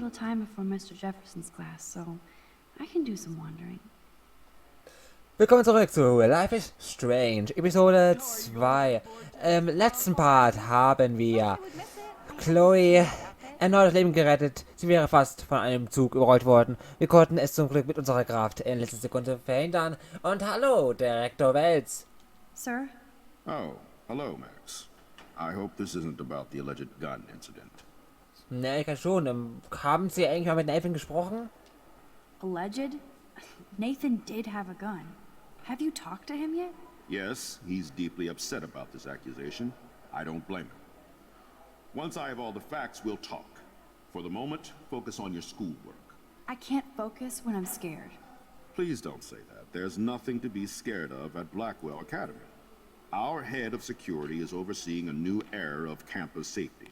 little time before Mr. Jefferson's class, so I can do some wandering. Willkommen zurück zu Life is Strange, Episode 2. Im letzten Part haben wir Chloe erneut das Leben gerettet. Sie wäre fast von einem Zug überrollt worden. Wir konnten es zum Glück mit unserer Kraft in letzter Sekunde verhindern. Und hallo, Direktor Welts. Sir? Oh, hello, Max. I hope this isn't about the alleged gun incident. Na, ich kann schon. Haben Sie eigentlich mal mit Nathan gesprochen? Alleged? Nathan did have a gun. Have you talked to him yet? Yes, he's deeply upset about this accusation. I don't blame him. Once I have all the facts, we'll talk. For the moment, focus on your schoolwork. I can't focus when I'm scared. Please don't say that. There's nothing to be scared of at Blackwell Academy. Our head of security is overseeing a new era of campus safety.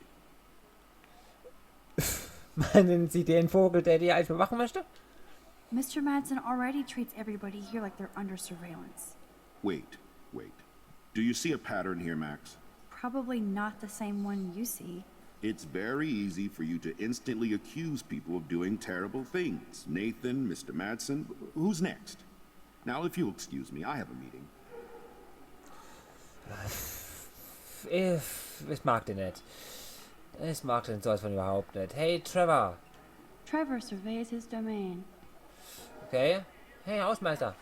Meinen Sie den Vogel, der die alles bewachen möchte? Mr. Madsen already treats everybody here like they're under surveillance. Wait. Do you see a pattern here, Max? Probably not the same one you see. It's very easy for you to instantly accuse people of doing terrible things. Nathan, Mr. Madsen, who's next? Now, if you'll excuse me, I have a meeting. Ich mag den nicht. Ich mag den sowas von überhaupt nicht. Hey, Trevor. Trevor surveys his domain. Okay. Hey, Hausmeister.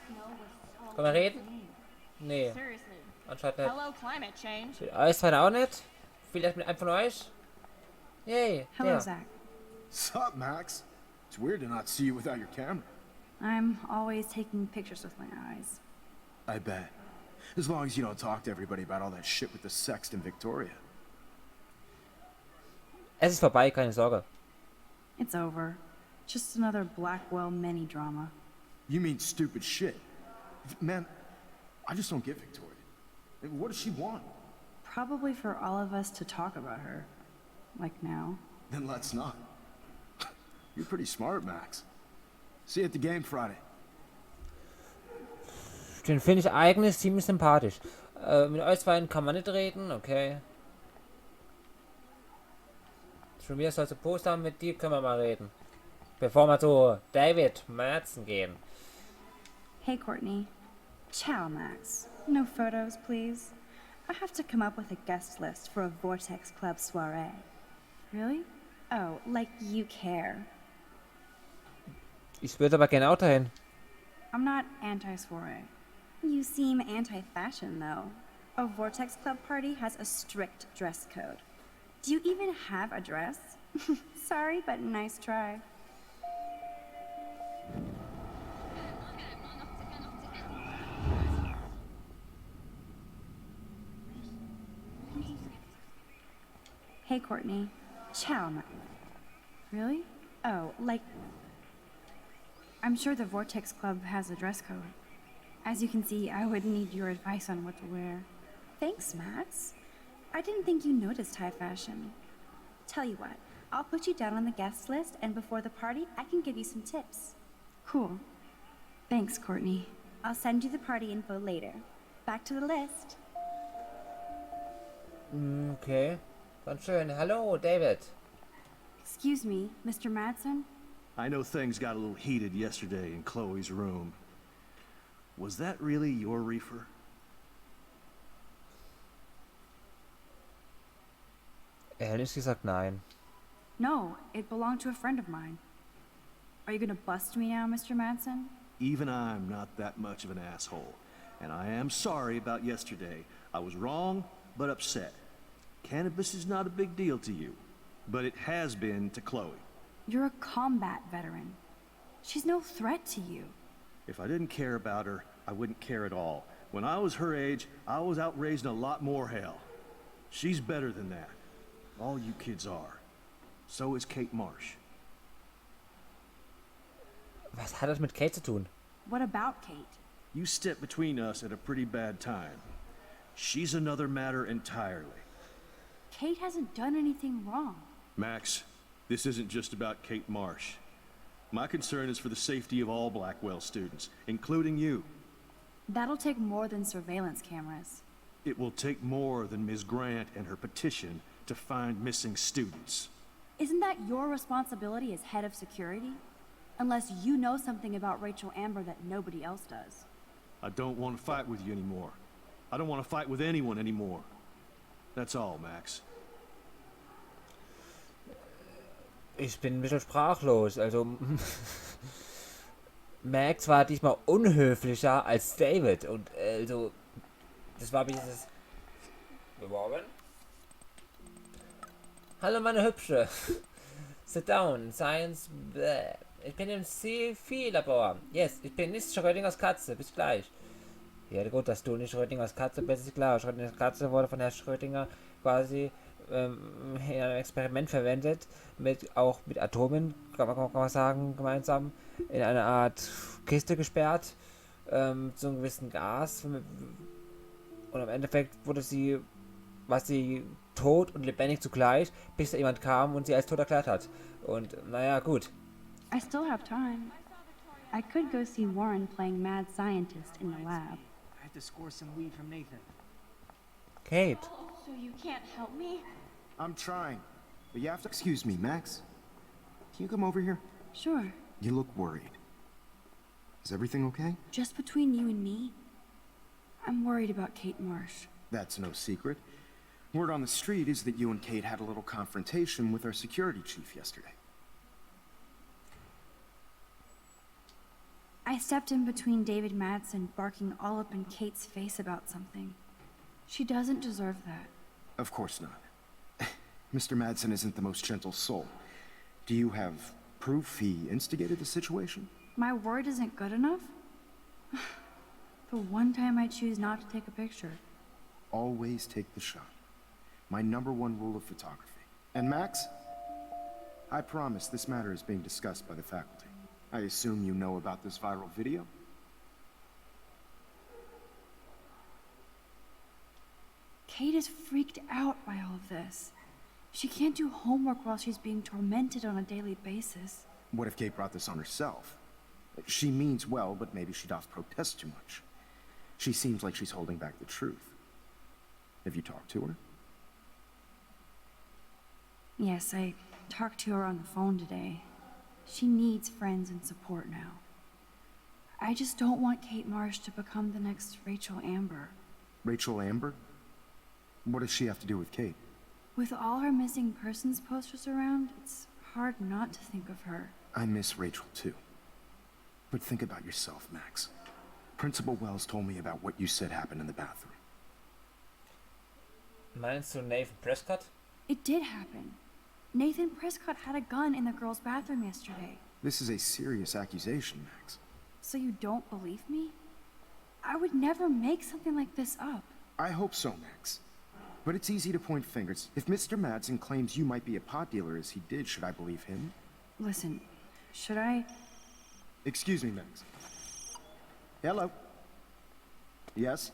Können wir reden? Nee, Seriously. anscheinend nicht. Hello, climate change. Euch zwei auch nicht? Vielleicht mit einem von euch? Yay, Hello, der. Zach. Sup, Max? It's weird to not see you without your camera. I'm always taking pictures with my eyes. I bet. As long as you don't talk to everybody about all that shit with the sext in Victoria. Es ist vorbei, keine Sorge. It's over. Just another Blackwell mini-drama. You mean stupid shit. Man, I just don't get Victoria. What does she want? Probably for all of us to talk about her. Like now. Then let's not. You're pretty smart, Max. See you at the game Friday. Den finde ich eigentlich ziemlich sympathisch. Mit euch beiden kann man nicht reden, okay. Schon wieder sollst du Post haben, mit dir können wir mal reden. Bevor wir zu David Madsen gehen. Hey, Courtney. Ciao, Max. No photos, please. I have to come up with a guest list for a Vortex Club soiree. Really? Oh, like you care. Ich würde aber gerne auch dahin. I'm not anti-soiree. You seem anti-fashion, though. A Vortex Club party has a strict dress code. Do you even have a dress? Sorry, but nice try. Hey, Courtney. Ciao, Really? Oh, like... I'm sure the Vortex Club has a dress code. As you can see, I would need your advice on what to wear. Thanks, Max. I didn't think you noticed high fashion. Tell you what, I'll put you down on the guest list, and before the party, I can give you some tips. Cool. Thanks, Courtney. I'll send you the party info later. Back to the list. Okay. Ganz schön. Hallo, David. Excuse me, Mr. Madsen? I know things got a little heated yesterday in Chloe's room. Was that really your reefer? Ehrlich gesagt, nein. No, it belonged to a friend of mine. Are you gonna bust me now, Mr. Madsen? Even I'm not that much of an asshole. And I am sorry about yesterday. I was wrong, but upset. Cannabis is not a big deal to you, but it has been to Chloe. You're a combat veteran. She's no threat to you. If I didn't care about her, I wouldn't care at all. When I was her age, I was out raising a lot more hell. She's better than that. All you kids are. So is Kate Marsh. Was hat das mit Kate zu tun? What about Kate? You stepped between us at a pretty bad time. She's another matter entirely. Kate hasn't done anything wrong. Max, this isn't just about Kate Marsh. My concern is for the safety of all Blackwell students, including you. That'll take more than surveillance cameras. It will take more than Ms. Grant and her petition to find missing students. Isn't that your responsibility as head of security? Unless you know something about Rachel Amber that nobody else does. I don't want to fight with you anymore. I don't want to fight with anyone anymore. That's all, Max. Ich bin ein bisschen sprachlos. Also, Max war diesmal unhöflicher als David. Und also, das war wie dieses... Beworben? Hallo meine Hübsche. Sit down, Science... Bläh. Ich bin im C4-Labor. Yes, ich bin nicht Schrödingers Katze. Bis gleich. Ja gut, dass du nicht Schrödingers Katze bist, ist klar. Schrödingers Katze wurde von Herrn Schrödinger quasi in einem Experiment verwendet. Auch mit Atomen, kann man sagen, gemeinsam. In eine Art Kiste gesperrt. Zu einem gewissen Gas. Und im Endeffekt wurde sie... war sie tot und lebendig zugleich, bis da jemand kam und sie als tot erklärt hat. Und naja, gut. I still have time. I could go see Warren playing mad scientist in the lab. I have to score some weed from Nathan. Kate. So you can't help me? I'm trying. But you have to excuse me, Max. Can you come over here? Sure. You look worried. Is everything okay? Just between you and me, I'm worried about Kate Marsh. That's no secret. Word on the street is that you and Kate had a little confrontation with our security chief yesterday. I stepped in between David Madsen barking all up in Kate's face about something. She doesn't deserve that. Of course not. Mr. Madsen isn't the most gentle soul. Do you have proof he instigated the situation? My word isn't good enough? The one time I choose not to take a picture. Always take the shot. My #1 rule of photography. And Max, I promise this matter is being discussed by the faculty. I assume you know about this viral video? Kate is freaked out by all of this. She can't do homework while she's being tormented on a daily basis. What if Kate brought this on herself? She means well, but maybe she doth protest too much. She seems like she's holding back the truth. Have you talked to her? Yes, I talked to her on the phone today. She needs friends and support now. I just don't want Kate Marsh to become the next Rachel Amber. Rachel Amber? What does she have to do with Kate? With all her missing persons posters around, it's hard not to think of her. I miss Rachel too. But think about yourself, Max. Principal Wells told me about what you said happened in the bathroom. Meinst du Nathan Prescott? It did happen. Nathan Prescott had a gun in the girls' bathroom yesterday. This is a serious accusation, Max. So you don't believe me? I would never make something like this up. I hope so, Max. But it's easy to point fingers. If Mr. Madsen claims you might be a pot dealer as he did, should I believe him? Listen, should I... Excuse me, Max. Hello? Yes?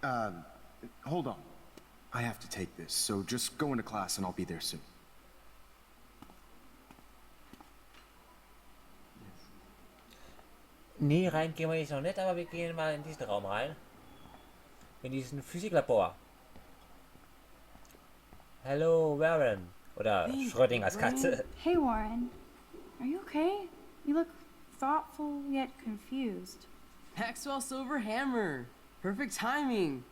Hold on. I have to take this, so just go into class and I'll be there soon. Nee, rein gehen wir jetzt noch nicht, aber wir gehen mal in diesen Raum rein. In diesen Physiklabor. Hello, Warren. Oder Schrödingers Katze. Hey, Warren. Are you okay? You look thoughtful yet confused. Maxwell Silver Hammer. Perfect timing.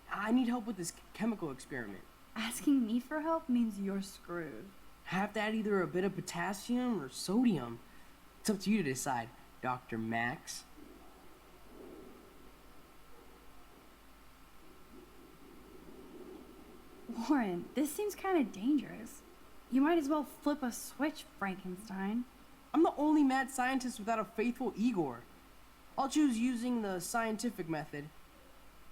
I need help with this chemical experiment. Asking me for help means you're screwed. Have to add either a bit of potassium or sodium. It's up to you to decide, Dr. Max. Warren, this seems kind of dangerous. You might as well flip a switch, Frankenstein. I'm the only mad scientist without a faithful Igor. I'll choose using the scientific method.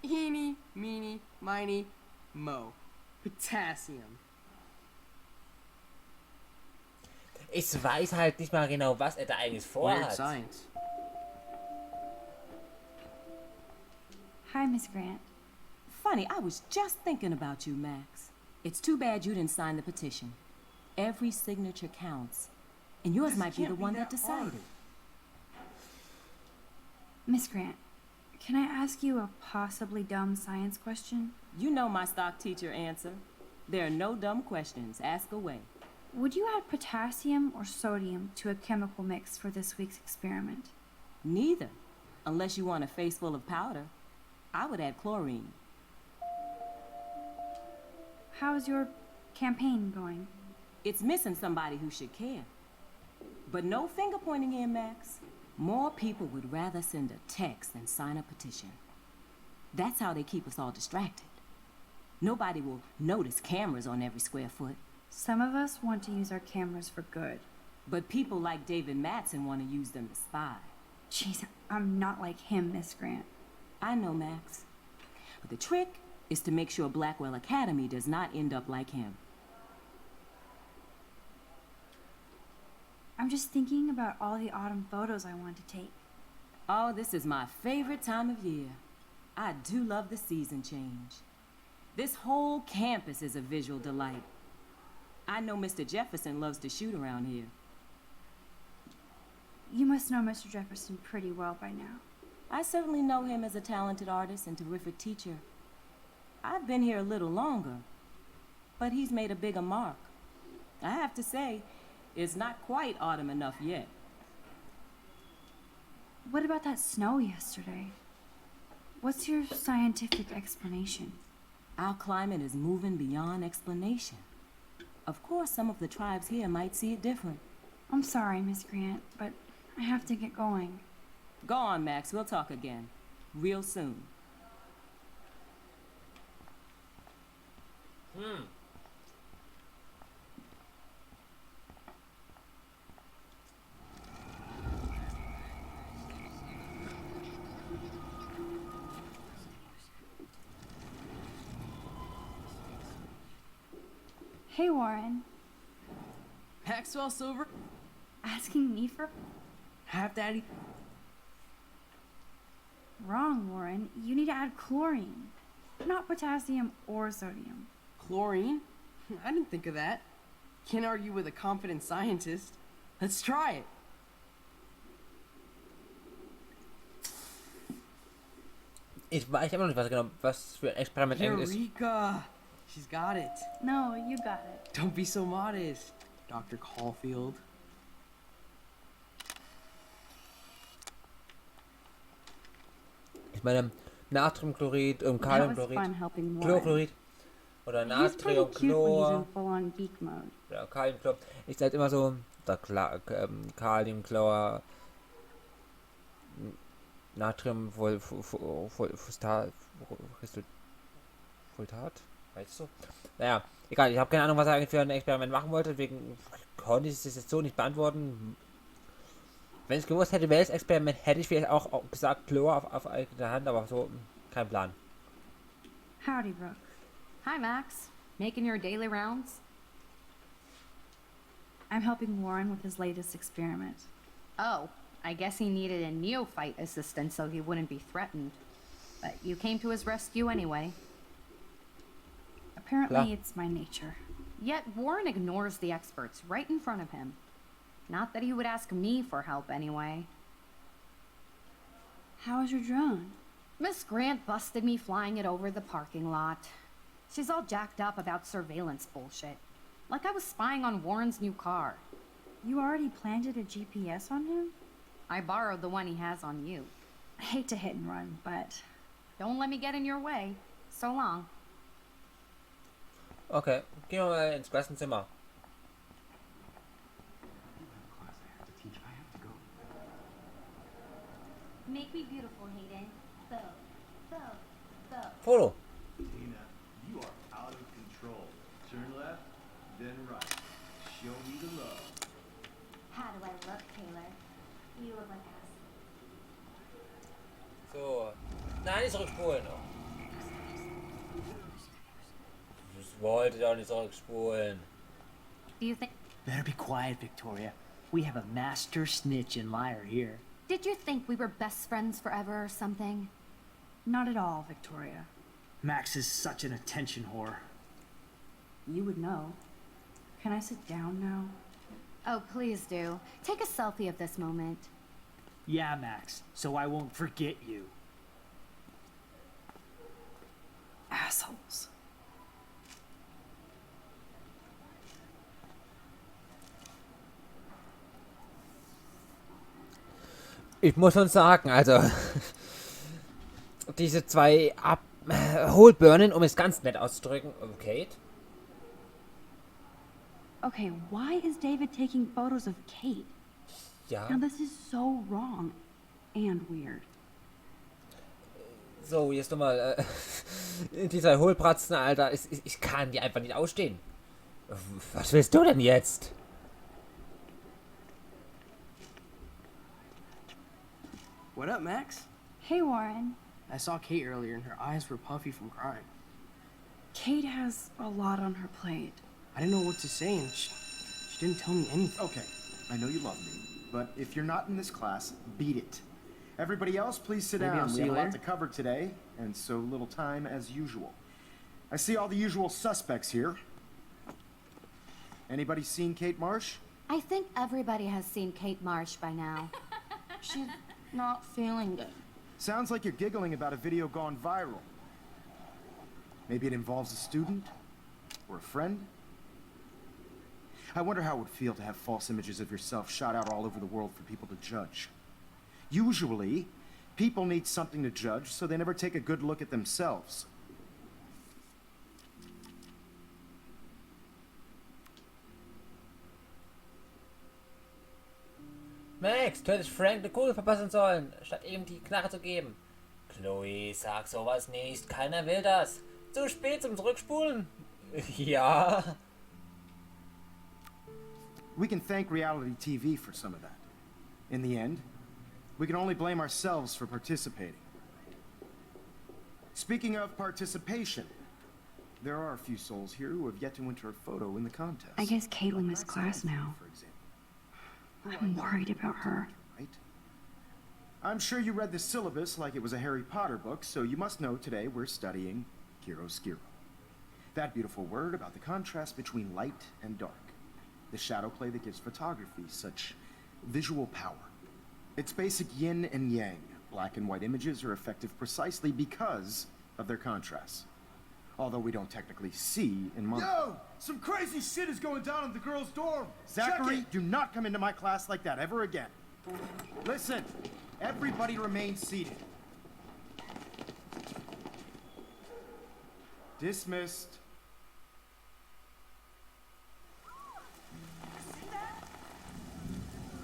Eeny, meeny, miny, mo. Potassium. Ich weiß halt nicht mal genau, was da eigentlich Weird vorhat. science. Hi, Miss Grant. Funny, I was just thinking about you, Max. It's too bad you didn't sign the petition. Every signature counts. And yours might be the one that decided. Miss Grant, can I ask you a possibly dumb science question? You know my stock teacher answer. There are no dumb questions. Ask away. Would you add potassium or sodium to a chemical mix for this week's experiment? Neither, unless you want a face full of powder. I would add chlorine. How's your campaign going? It's missing somebody who should care. But no finger pointing here, Max. More people would rather send a text than sign a petition. That's how they keep us all distracted. Nobody will notice cameras on every square foot. Some of us want to use our cameras for good. But people like David Madsen want to use them to spy. Jeez, I'm not like him, Miss Grant. I know, Max. But the trick is to make sure Blackwell Academy does not end up like him. I'm just thinking about all the autumn photos I want to take. Oh, this is my favorite time of year. I do love the season change. This whole campus is a visual delight. I know Mr. Jefferson loves to shoot around here. You must know Mr. Jefferson pretty well by now. I certainly know him as a talented artist and terrific teacher. I've been here a little longer, but he's made a bigger mark. I have to say, it's not quite autumn enough yet. What about that snow yesterday? What's your scientific explanation? Our climate is moving beyond explanation. Of course, some of the tribes here might see it different. I'm sorry, Miss Grant, but I have to get going. Go on, Max. We'll talk again. Real soon. Hey, Warren. Maxwell Silver? Asking me for... Half Daddy? Wrong, Warren. You need to add chlorine, not potassium or sodium. Chlorine? I didn't think of that. Can't argue with a confident scientist. Let's try it. Ich weiß immer noch nicht, was für ein Experiment eigentlich ist. Eureka! She's got it. No, you got it. Don't be so modest, Dr. Caulfield. Ich meine, Natriumchlorid, That was Kaliumchlorid, fun helping Warren. Chlorchlorid oder He's pretty cute when he's in Natriumchlor full-on geek mode. oder Kaliumchlor. Ist halt immer so, Kaliumchlor, Natriumsulfat, weißt du? Naja, egal, ich habe keine Ahnung, was er eigentlich für ein Experiment machen wollte, deswegen konnte ich es jetzt so nicht beantworten. Wenn ich gewusst hätte, welches Experiment, hätte ich vielleicht auch gesagt, Chlor auf eigene Hand, aber so, kein Plan. Howdy, Brooke. Hi, Max. Making your daily rounds? I'm helping Warren with his latest experiment. Oh, I guess he needed a neophyte assistant so he wouldn't be threatened. But you came to his rescue anyway. Apparently, Klar. it's my nature. Yet Warren ignores the experts right in front of him. Not that he would ask me for help anyway. How is your drone? Miss Grant busted me flying it over the parking lot. She's all jacked up about surveillance bullshit. Like I was spying on Warren's new car. You already planted a GPS on him? I borrowed the one he has on you. I hate to hit and run, but... Don't let me get in your way. So long. Okay, gehen wir mal ins Klassenzimmer. Make me beautiful, Hayden. Foto. Tina, you are out of control. Turn left, then right. Show me the love. How do I look, Taylor? You look like ass. So. Nein, nicht zurückspulen. Ich wollte doch nicht zurückspulen. Do you think... Better be quiet, Victoria. We have a master snitch and liar here. Did you think we were best friends forever or something? Not at all, Victoria. Max is such an attention whore. You would know. Can I sit down now? Oh, please do. Take a selfie of this moment. Yeah, Max, so I won't forget you. Assholes. Ich muss schon sagen, also diese zwei Hohlbirnen, um es ganz nett auszudrücken. Kate? Okay, why is David taking photos of Kate? Ja. Now this is so wrong and weird. So, jetzt nochmal. Die zwei Hohlbratzen, Alter. Ich kann die einfach nicht ausstehen. Was willst du denn jetzt? What up, Max? Hey, Warren. I saw Kate earlier and her eyes were puffy from crying. Kate has a lot on her plate. I didn't know what to say and she didn't tell me anything. Okay, I know you love me, but if you're not in this class, beat it. Everybody else, please sit Maybe down. I'll We see have a you lot later. to cover today, and so little time as usual. I see all the usual suspects here. Anybody seen Kate Marsh? I think everybody has seen Kate Marsh by now. She's not feeling it. Sounds like you're giggling about a video gone viral. Maybe it involves a student? Or a friend? I wonder how it would feel to have false images of yourself shot out all over the world for people to judge. Usually, people need something to judge, so they never take a good look at themselves. Max, du hättest Frank eine Kugel verpassen sollen, statt ihm die Knarre zu geben. Chloe, sag sowas nicht. Keiner will das. Zu spät zum Zurückspulen. Ja. We can thank reality TV for some of that. In the end, we can only blame ourselves for participating. Speaking of participation, there are a few souls here who have yet to enter a photo in the contest. I guess Kate will miss class now. For example, I'm worried about her. right? I'm sure you read the syllabus like it was a Harry Potter book, so you must know today we're studying chiaroscuro. That beautiful word about the contrast between light and dark. The shadow play that gives photography such visual power. It's basic yin and yang. Black and white images are effective precisely because of their contrasts. Although we don't technically see in months. Yo! Some crazy shit is going down in the girls' dorm! Zachary, do not come into my class like that ever again. Listen, everybody remain seated. Dismissed.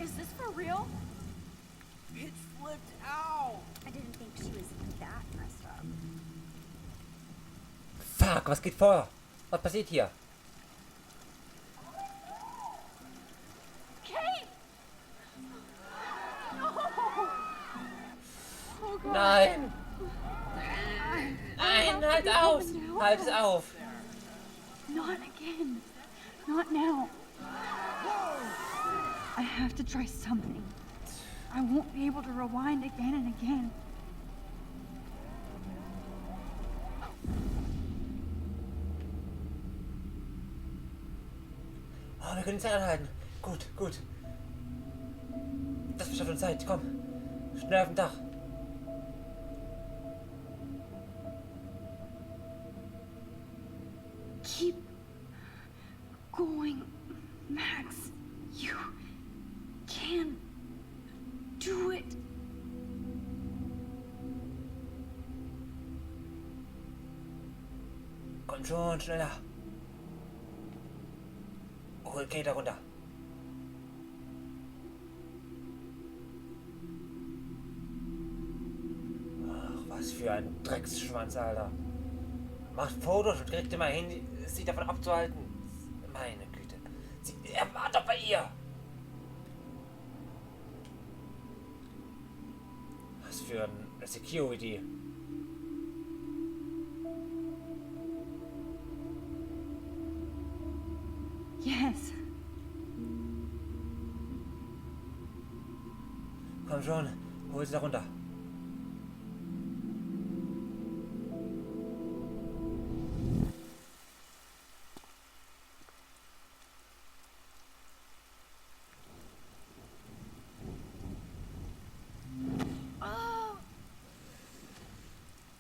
Is this for real? It flipped out. I didn't think she was that messed up. Fuck, was geht vor? Was passiert hier? Kate! Oh God. Nein! Nein, halt auf! Halt es auf! Not again. Not now. I have to try something. I won't be able to rewind again and again. Oh, wir können die Zeit anhalten. Gut, gut. Das verschafft uns Zeit. Komm. Schnell auf dem Dach. Keep going, Max. You can do it. Komm schon, schneller. Hol Kate da runter. Ach, was für ein Drecksschwanz, Alter. Macht Fotos und kriegt immer hin, sie davon abzuhalten. Meine Güte. Er war doch bei ihr. Was für ein Security. Yes. Komm schon, hol sie da runter.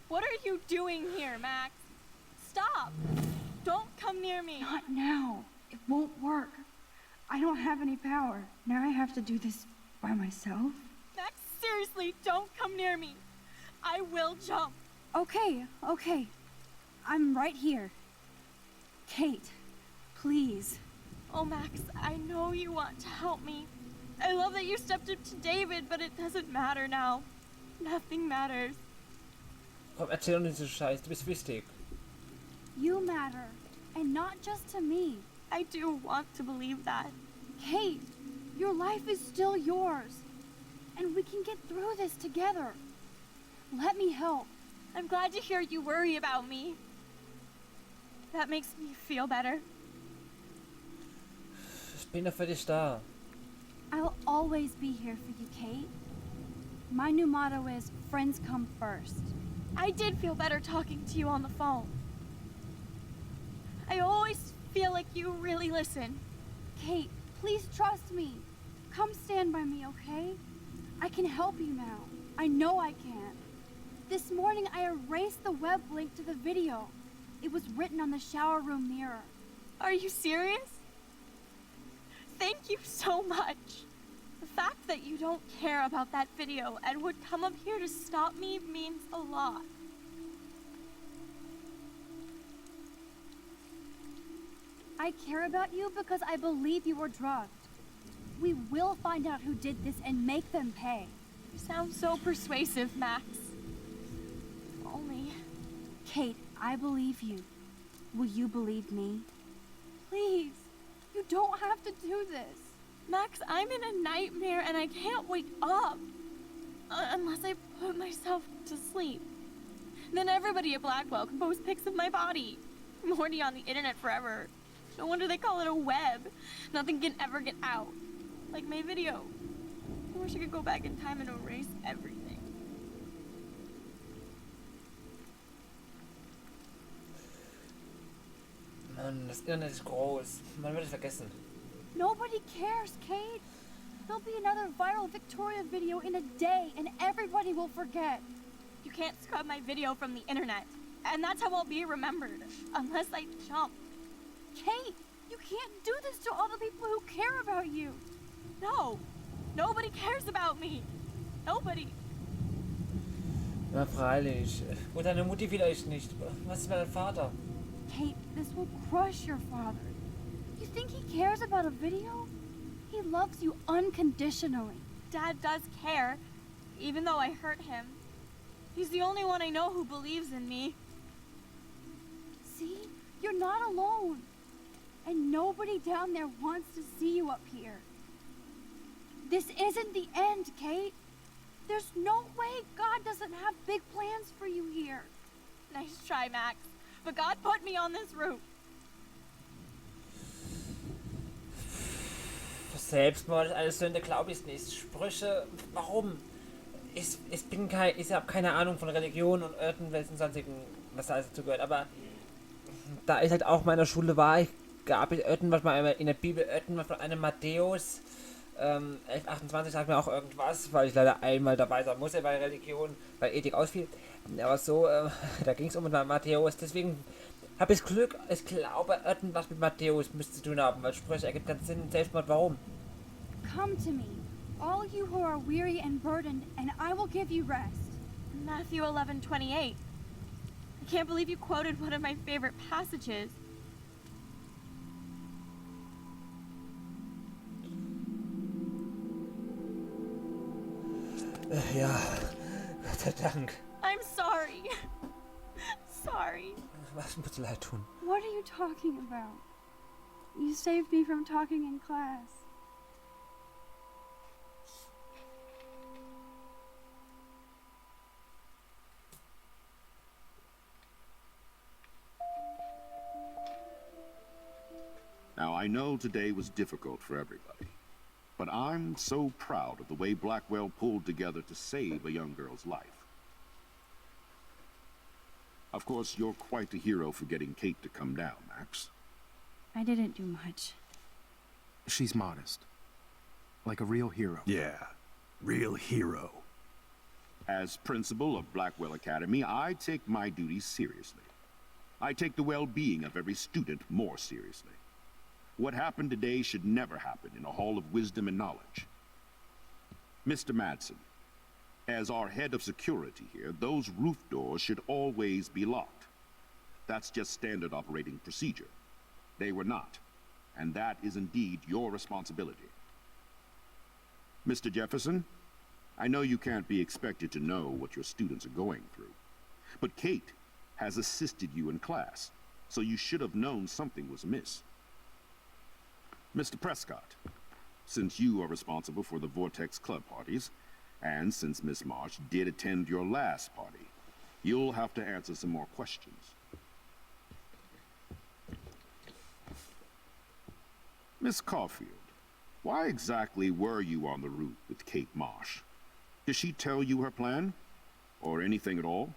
What are you doing here, Max? Stop! Don't come near me. Not now. It won't work. I don't have any power. Now I have to do this by myself. Max, seriously. Seriously, don't come near me. I will jump. Okay, okay. I'm right here. Kate, please. Oh, Max, I know you want to help me. I love that you stepped up to David, but it doesn't matter now. Nothing matters. Komm, erzähl uns diese Scheiß, du bist wichtig. You matter, and not just to me. I do want to believe that. Kate, your life is still yours, and we can get through this together. Let me help. I'm glad to hear you worry about me. That makes me feel better. Ich bin doch für dich da. I'll always be here for you, Kate. My new motto is, friends come first. I did feel better talking to you on the phone. I always feel like you really listen. Kate, please trust me. Come stand by me, okay? I can help you now. I know I can. This morning I erased the web link to the video. It was written on the shower room mirror. Are you serious? Thank you so much. The fact that you don't care about that video and would come up here to stop me means a lot. I care about you because I believe you were drugged. We will find out who did this and make them pay. You sound so persuasive, Max. If only. Kate, I believe you. Will you believe me? Please, you don't have to do this. Max, I'm in a nightmare and I can't wake up. Unless I put myself to sleep. Then everybody at Blackwell can post pics of my body. I'm already on the internet forever. No wonder they call it a web. Nothing can ever get out. Like my video. I wish I could go back in time and erase everything. Mann, das Internet ist groß. Man wird es vergessen. Nobody cares, Kate. There'll be another viral Victoria video in a day and everybody will forget. You can't scrub my video from the internet. And that's how I'll be remembered. Unless I jump. Kate, you can't do this to all the people who care about you. No. Nobody cares about me. Nobody. Na freilich. Und deine Mutti vielleicht nicht. Was ist mit deinem Vater? Kate, this will crush your father. You think he cares about a video? He loves you unconditionally. Dad does care, even though I hurt him. He's the only one I know who believes in me. See? You're not alone. And nobody down there wants to see you up here. This isn't the end, Kate. There's no way God doesn't have big plans for you here. Nice try, Max. But God put me on this route. Selbstmord ist eine Sünde, glaube ich nicht. Sprüche, warum? Ich habe keine Ahnung von Religion und irgendwelchen sonstigen, was da alles dazu gehört, aber da ich halt auch mal in der Schule war, gab es irgendwas mal in der Bibel, irgendwas von einem Matthäus 11:28 sagt mir auch irgendwas, weil ich leider einmal dabei sein musste bei Religion, weil Ethik ausfiel. Aber so, da ging es um Matthäus, deswegen habe ich Glück, ich glaube, irgendwas mit Matthäus müsste zu tun haben, weil Sprüche ergibt keinen Sinn. Selbstmord, warum? Come to me, all you who are weary and burdened, and I will give you rest. Matthew 11:28. I can't believe you quoted one of my favorite passages. Ja, Gott sei Dank. I'm sorry. Sorry. Was muss leid tun? What are you talking about? You saved me from talking in class. Now, I know today was difficult for everybody, but I'm so proud of the way Blackwell pulled together to save a young girl's life. Of course, you're quite a hero for getting Kate to come down, Max. I didn't do much. She's modest. Like a real hero. Yeah, real hero. As principal of Blackwell Academy, I take my duties seriously. I take the well-being of every student more seriously. What happened today should never happen in a hall of wisdom and knowledge. Mr. Madsen, As our head of security here, those roof doors should always be locked. That's just standard operating procedure. They were not, and that is indeed your responsibility. Mr. Jefferson, I know you can't be expected to know what your students are going through, but Kate has assisted you in class, so you should have known something was amiss. Mr. Prescott, since you are responsible for the Vortex Club parties, and since Miss Marsh did attend your last party, you'll have to answer some more questions. Miss Caulfield, why exactly were you on the route with Kate Marsh? Did she tell you her plan? Or anything at all?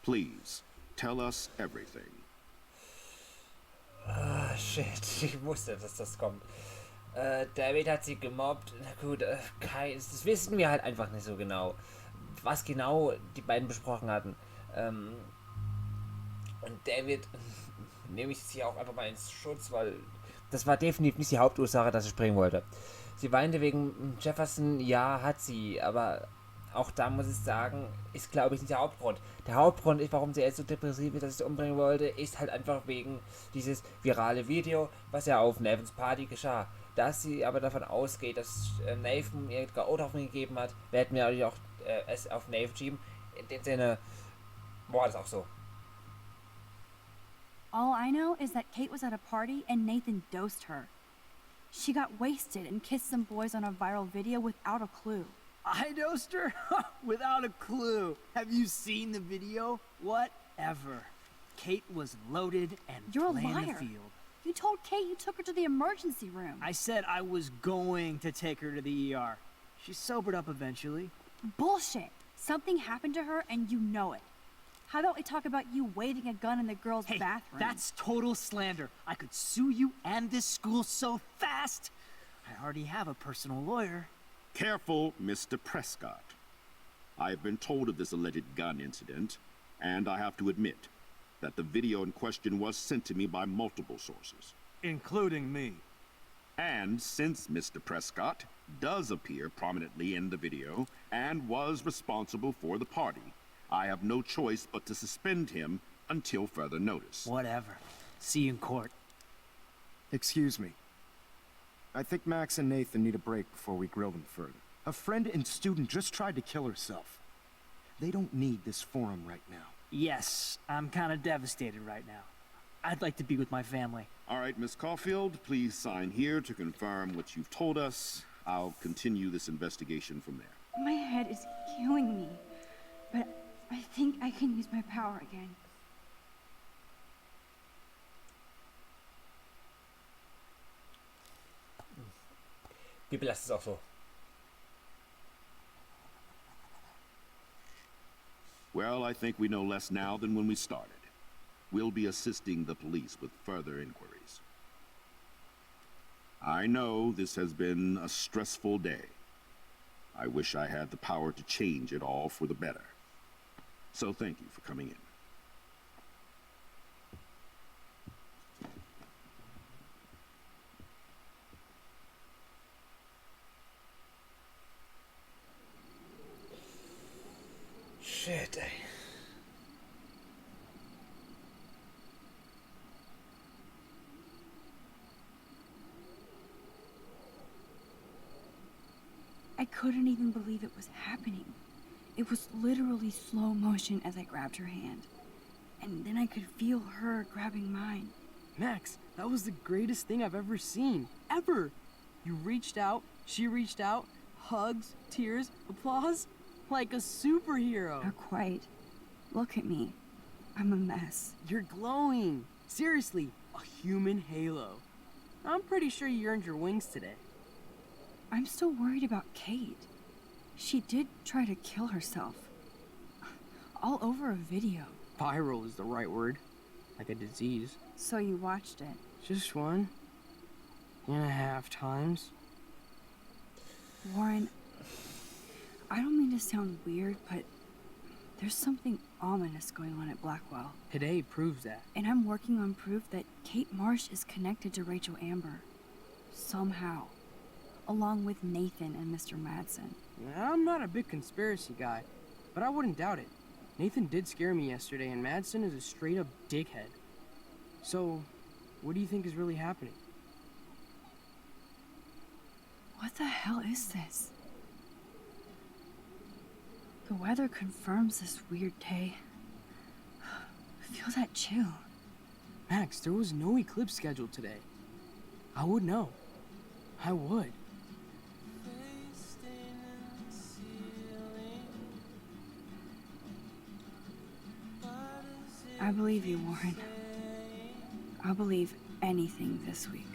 Please, tell us everything. Ah, shit. Ich wusste, dass das kommt. David hat sie gemobbt. Na gut, das wissen wir halt einfach nicht so genau. Was genau die beiden besprochen hatten. Und David nehme ich jetzt hier auch einfach mal ins Schutz, weil das war definitiv nicht die Hauptursache, dass sie springen wollte. Sie weinte wegen Jefferson, ja, hat sie, aber auch da muss ich sagen, ist glaube ich nicht der Hauptgrund. Der Hauptgrund ist, warum sie jetzt so depressiv ist, dass sie umbringen wollte, ist halt einfach wegen dieses virale Video, was ja auf Nathans Party geschah. Dass sie aber davon ausgeht, dass Nathan ihr K.O.-Tropfen gegeben hat, werden wir natürlich auch es auf Nathan schieben. In dem Sinne war das auch so. All I know is that Kate was at a party and Nathan dosed her. She got wasted and kissed some boys on a viral video without a clue. I dosed her? Without a clue. Have you seen the video? Whatever. Kate was loaded and You're a playing liar. the field. You told Kate you took her to the emergency room. I said I was going to take her to the ER. She sobered up eventually. Bullshit. Something happened to her and you know it. How about we talk about you waving a gun in the girls' Hey, bathroom? that's total slander. I could sue you and this school so fast. I already have a personal lawyer. Careful, Mr. Prescott. I have been told of this alleged gun incident, and I have to admit that the video in question was sent to me by multiple sources. Including me. And since Mr. Prescott does appear prominently in the video and was responsible for the party, I have no choice but to suspend him until further notice. Whatever. See you in court. Excuse me. I think Max and Nathan need a break before we grill them further. A friend and student just tried to kill herself. They don't need this forum right now. Yes, I'm kind of devastated right now. I'd like to be with my family. All right, Miss Caulfield, please sign here to confirm what you've told us. I'll continue this investigation from there. My head is killing me, but I think I can use my power again. Wir belassen es auch so. Well, I think we know less now than when we started. We'll be assisting the police with further inquiries. I know this has been a stressful day. I wish I had the power to change it all for the better. So thank you for coming in. Shit, ey. I couldn't even believe it was happening. It was literally slow motion as I grabbed her hand. And then I could feel her grabbing mine. Max, that was the greatest thing I've ever seen. Ever! You reached out, she reached out, hugs, tears, applause. Like a superhero. Not quite. Look at me. I'm a mess. You're glowing. Seriously, a human halo. I'm pretty sure you earned your wings today. I'm still worried about Kate. She did try to kill herself. All over a video. Viral is the right word. Like a disease. So you watched it? Just 1.5 times. Warren, I don't mean to sound weird, but there's something ominous going on at Blackwell. Today proves that. And I'm working on proof that Kate Marsh is connected to Rachel Amber. Somehow. along with Nathan and Mr. Madsen. I'm not a big conspiracy guy, but I wouldn't doubt it. Nathan did scare me yesterday, and Madsen is a straight-up dickhead. So, what do you think is really happening? What the hell is this? The weather confirms this weird day. I feel that chill. Max, there was no eclipse scheduled today. I would know. I would. I believe you, Warren. I'll believe anything this week.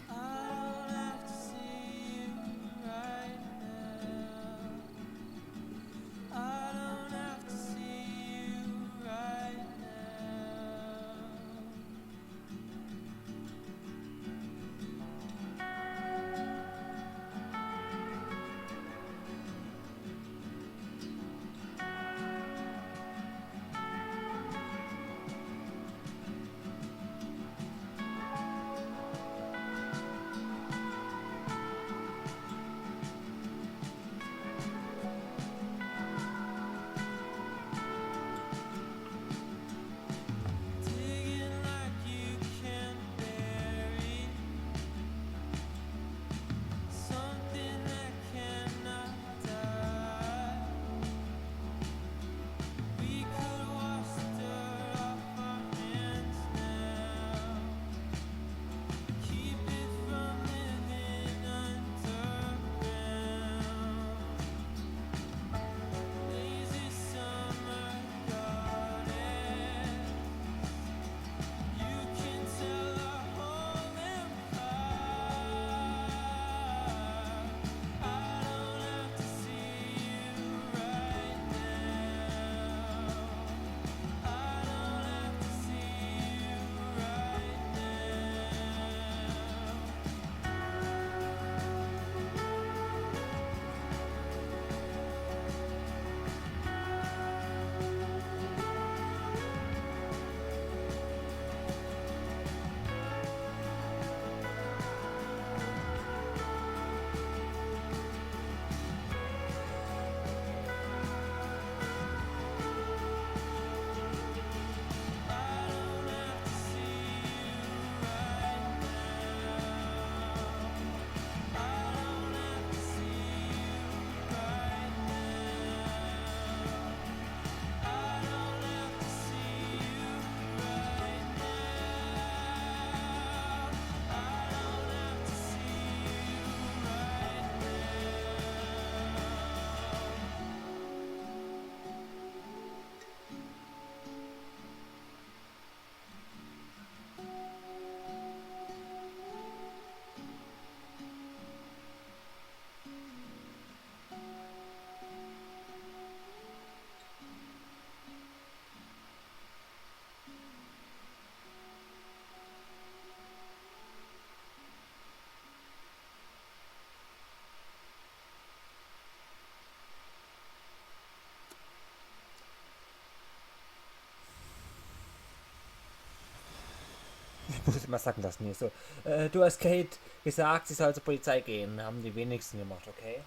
Ich muss immer sacken lassen hier. So, du hast Kate gesagt, sie soll zur Polizei gehen. Haben die wenigsten gemacht, okay?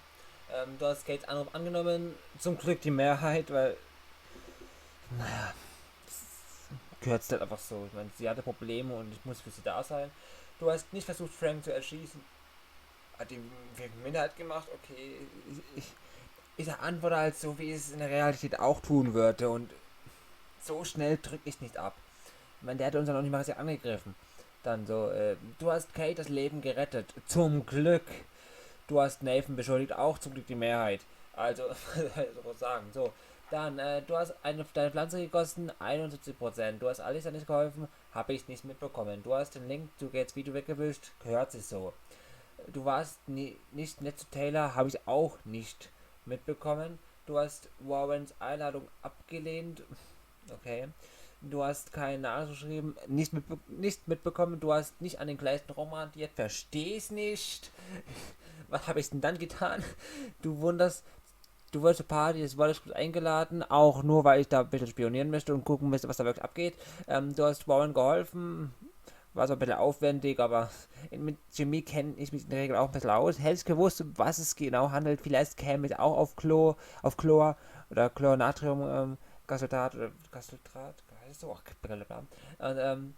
Du hast Kates Anruf angenommen. Zum Glück die Mehrheit, weil... Naja, das gehört halt einfach so. Ich meine, sie hatte Probleme und ich muss für sie da sein. Du hast nicht versucht, Frank zu erschießen. Hat die Minderheit gemacht, okay. Ich antworte halt so, wie ich es in der Realität auch tun würde. Und so schnell drücke ich nicht ab. Ich meine, der hat uns ja noch nicht mal sehr angegriffen. Dann so, du hast Kate das Leben gerettet. Zum Glück. Du hast Nathan beschuldigt, auch zum Glück die Mehrheit. Also, so sagen. So, dann, du hast deine Pflanze gegossen, 71%. Du hast Alice nicht geholfen, habe ich nicht mitbekommen. Du hast den Link zu Gates Video weggewischt, gehört sich so. Du warst nicht nett zu Taylor, habe ich auch nicht mitbekommen. Du hast Warrens Einladung abgelehnt. Okay. Du hast keine Nachricht geschrieben, nicht mitbekommen, du hast nicht an den gleichen romantisiert, versteh's nicht. Was habe ich denn dann getan? Du wurdest zur Party des Wallace eingeladen, auch nur, weil ich da ein bisschen spionieren möchte und gucken möchte, was da wirklich abgeht. Du hast Warren geholfen, war so ein bisschen aufwendig, aber mit Chemie kenne ich mich in der Regel auch ein bisschen aus. Hätte ich gewusst, um was es genau handelt, vielleicht käme ich auch auf Chlor oder Chlornatrium Gasultat oder Gasultrat, so, und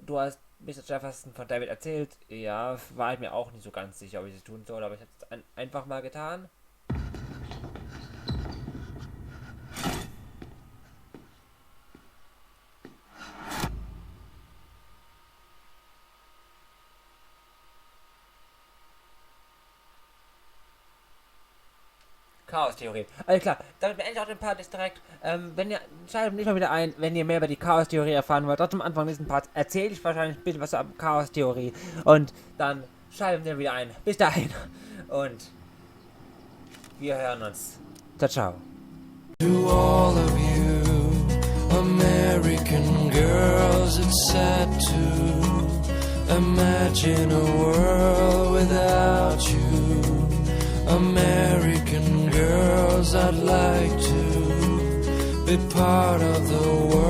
du hast Mr. Jefferson von David erzählt, ja, war ich mir auch nicht so ganz sicher, ob ich es tun soll, aber ich habe es einfach mal getan. Chaos-Theorie. Also klar, damit beende ich auch den Part jetzt direkt. Wenn ihr, schaltet nicht mal wieder ein, wenn ihr mehr über die Chaos-Theorie erfahren wollt. Dort am Anfang diesen Part erzähle ich wahrscheinlich ein bisschen was zur Chaos-Theorie. Und dann schaltet ihr wieder ein. Bis dahin. Und wir hören uns. Ciao, ciao. To all of you American girls, it's sad to imagine a world without you. American girls, I'd like to be part of the world.